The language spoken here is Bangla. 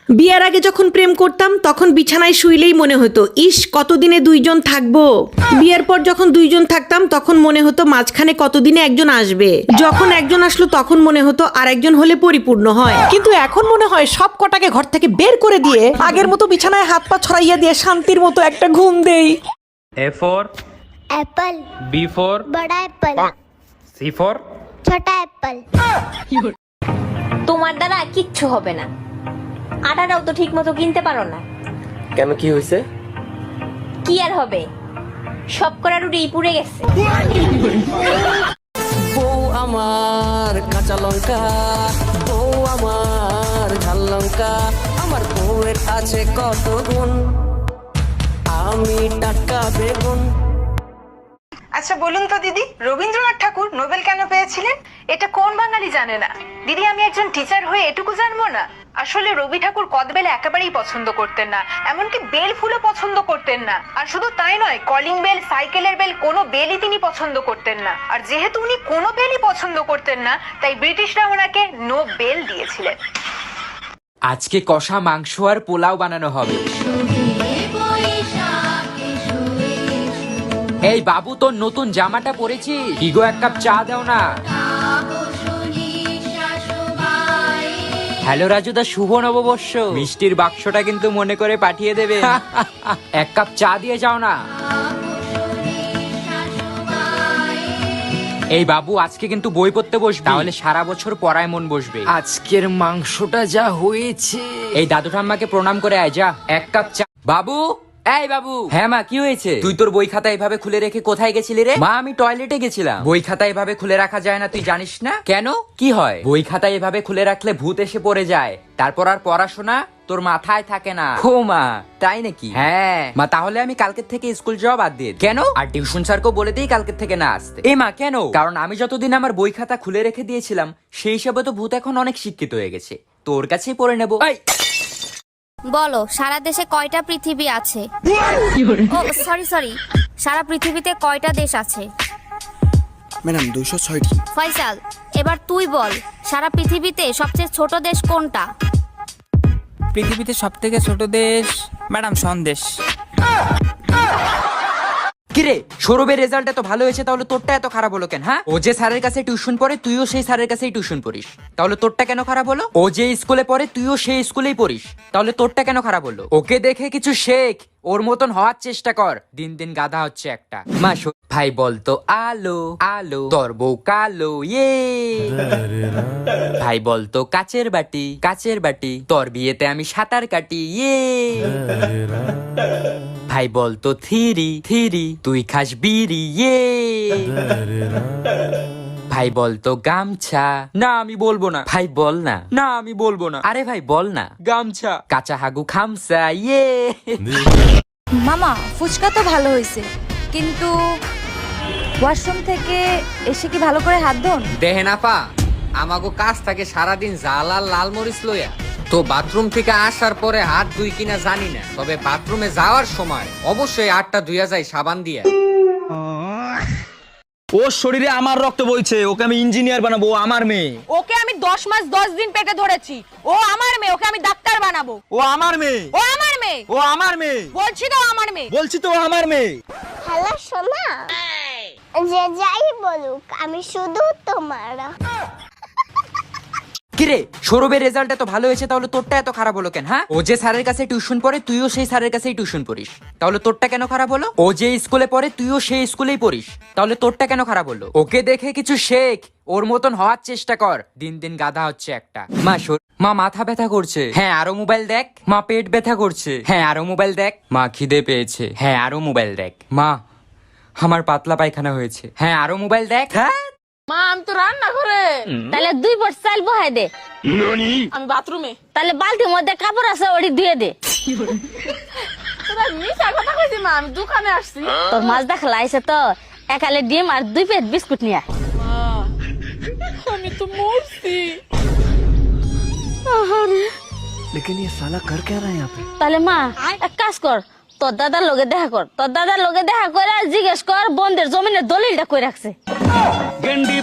বিয়ের আগে যখন প্রেম করতাম তখন বিছানায় শুইলেই মনে হতো ইস কতদিনে দুইজন থাকবো। বিয়ের পর যখন দুইজন থাকতাম তখন মনে হতো মাঝখানে কতদিনে একজন আসবে। যখন একজন আসলো তখন মনে হতো আর একজন হলে পরিপূর্ণ হয়। কিন্তু এখন মনে হয় সব কটাকে ঘর থেকে বের করে দিয়ে আগের মতো বিছানায় হাত পা ছড়াইয়া দিয়ে শান্তির মতো একটা ঘুম দেই। A for Apple B for बड़ा एप्पल C for छोटा एप्पल। তোমার দ্বারা কিচ্ছু হবে না, আটাটাও তো ঠিক মতো কিনতে পারো না। কেন, কি হয়েছে? কি আর হবে, সব করা রুটি পুড়ে গেছে। বউ আমার কাঁচা লঙ্কা, বউ আমার ঝাল লঙ্কা, আমার বউয়ের আছে কত গুণ, আমি টাটকা বেগুন। আচ্ছা বলুন তো দিদি, রবীন্দ্রনাথ ঠাকুর নোবেল কেন পেয়েছিলেন? এটা কোন বাঙালি জানে না? দিদি আমি একজন টিচার হয়ে এটুকু জানবো না? আসলে রবি ঠাকুর কদবেল একেবারেই পছন্দ করতেন না, এমনকি বেল ফুলও পছন্দ করতেন না। আর শুধু তাই নয়, কলিং বেল, সাইকেলের বেল, কোনো বেলই তিনি পছন্দ করতেন না। আর যেহেতু উনি কোনো বেলই পছন্দ করতেন না, তাই ব্রিটিশরা ওনাকে নো বেল দিয়েছিলেন। আজকে কষা মাংস আর পোলাও বানানো হবে। এই বাবু, তোর নতুন জামাটা পরেছি, ইগো এক কাপ চা দাও না। হ্যালো রাজুদা, শুভ নববর্ষ। মিষ্টির বাক্সটা কিন্তু মনে করে পাঠিয়ে দেবে। এক কাপ চা দিয়ে যাও না। এই বাবু, আজকে কিন্তু বই পড়তে বসবি, তাহলে সারা বছর পড়ায় মন বসবে। আজকের মাংসটা যা হয়েছে। এই দাদু ঠাম্মাকে প্রণাম করে আয় যা। এক কাপ চা। বাবু, এই বাবু। হ্যাঁ মা, কি হয়েছে? তুই তোর বই খাতা এভাবে খুলে রেখে কোথায় গেছিলি রে? মা, আমি টয়লেটে গেছিলাম। বই খাতা এভাবে খুলে রাখা যায় না, তুই জানিস না? কেন, কি হয়? বই খাতা এভাবে খুলে রাখলে ভূত এসে পড়ে যায়, তারপর আর পড়াশোনা তোর মাথায় থাকে না। ও মা, তাই নাকি? হ্যাঁ মা, তাহলে আমি কালকের থেকে স্কুল যাওয়া বাদ দিয়ে দিই। কেন? আর টিউশন স্যারকেও বলে দিই কালকের থেকে না আসতে। এ মা, কেন? কারণ আমি যতদিন আমার বই খাতা খুলে রেখে দিয়েছিলাম, সেই হিসাবে তো ভূত এখন অনেক শিক্ষিত হয়ে গেছে, তোর কাছেই পড়ে নেবো। বলো, সারা দেশে কয়টা পৃথিবী আছে? ও সরি, সারা পৃথিবীতে কয়টা দেশ আছে? ম্যাডাম 206টি। ফয়সাল, এবার তুই বল, সারা পৃথিবীতে সবচেয়ে ছোট দেশ কোনটা? পৃথিবীতে সব থেকে ছোট দেশ ম্যাডাম সন্দেশ। কিরে, সৌরভের রেজাল্ট এত ভালো হয়েছে, তাহলে তোরটা এত খারাপ হলো কেন? হ্যাঁ, ও যে স্যারের কাছে টিউশন পড়ে তুইও সেই স্যারের কাছেই টিউশন পড়িস, তাহলে তোরটা কেন খারাপ হলো? ও যে স্কুলে পড়ে তুইও সেই স্কুলেই পড়িস, তাহলে তোরটা কেন খারাপ হলো? ওকে দেখে কিছু শেখ, ওর মতন হওয়ার চেষ্টা কর, দিন দিন গাধা হচ্ছে একটা। মা, ভাই বলতো আলো আলো, তোর বউ কালো, ইয়ে। ভাই বলতো কাচের বাটি কাচের বাটি, তোর বিয়েতে আমি সাঁতার কাটি, ইয়ে। ভাই বলতো থিরি থিরি, তুই খাস বিড়ি, ইয়ে। ভাই বলতো গামছা। না, আমি বলবো না। ভাই বল না। না, আমি বলবো না। আরে ভাই বল না। গামছা। কাঁচা হাগু খামসা, ইয়ে। মামা, ফুচকা তো ভালো হয়েছে, কিন্তু ওয়াশরুম থেকে এসে কি ভালো করে হাত ধোন? দেহে না পা, আমাগো কাজ থাকে সারাদিন জাল আর লাল মরিচ লইয়া, তো বাথরুম থেকে আসার পরে হাত ধুই কিনা জানি না, তবে বাথরুমে যাওয়ার সময় অবশ্যই হাতটা ধুইয়া যায় সাবান দিয়া। ওর শরীরে আমার রক্ত বইছে, ওকে আমি ইঞ্জিনিয়ার বানাবো, ও আমার মেয়ে। ওকে আমি 10 মাস 10 দিন পেটে ধরেছি, ও আমার মেয়ে, ওকে আমি ডাক্তার বানাবো। ও আমার মেয়ে, ও আমার মেয়ে, ও আমার মেয়ে, বলছি তো আমার মেয়ে, বলছি তো আমার মেয়ে। হ্যালো সোনা, যে যাই বলুক আমি শুধু তোমার। কিরে, সৌরভের রেজাল্ট এত ভালো হয়েছে, তাহলে তোরটা এত খারাপ হলো কেন? হ্যাঁ, ও যে স্যারের কাছে টিউশন পড়ে তুইও সেই স্যারের কাছেই টিউশন পড়িস, তাহলে তোরটা কেন খারাপ হলো? ও যে স্কুলে পড়ে তুইও সেই স্কুলেই পড়িস, তাহলে তোরটা কেন খারাপ হলো? ওকে দেখে কিছু শেখ, ওর মতন হওয়ার চেষ্টা কর, দিন দিন গাধা হচ্ছে একটা। মা, মা মাথা ব্যথা করছে। হ্যাঁ, আরো মোবাইল দেখ। মা, পেট ব্যথা করছে। হ্যাঁ, আরো মোবাইল দেখ। মা, খিদে পেয়েছে। হ্যাঁ, আরো মোবাইল দেখ। মা, আমার পাতলা পায়খানা হয়েছে। হ্যাঁ, আরো মোবাইল দেখ। হ্যাঁ মা আমি তো রান্না করে। তাহলে 2 পট চাল বহাই দে। আমি বাথরুমে। তাহলে বালতির মধ্যে কাপড় আছে, ওটি ধুয়ে দে। তোরা মিছা কথা কইছিস মা, আমি দোকানে আসছি। তোর মাছ দেখা লাইছে তো, একালে ডিম আর 2 প্লেট বিস্কুট নিয়ে আয়। আমি তো মরছি। लेकिन ये साला कर क्या रहा है यहाँ पे? তাহলে মা এক কাজ কর, তোর দাদার লগে দেখা কর, তোর দাদার লগে দেখা করে জিজ্ঞেস কর বন্ধের জমিনের দলিলটা কই রাখছে। গন্ডি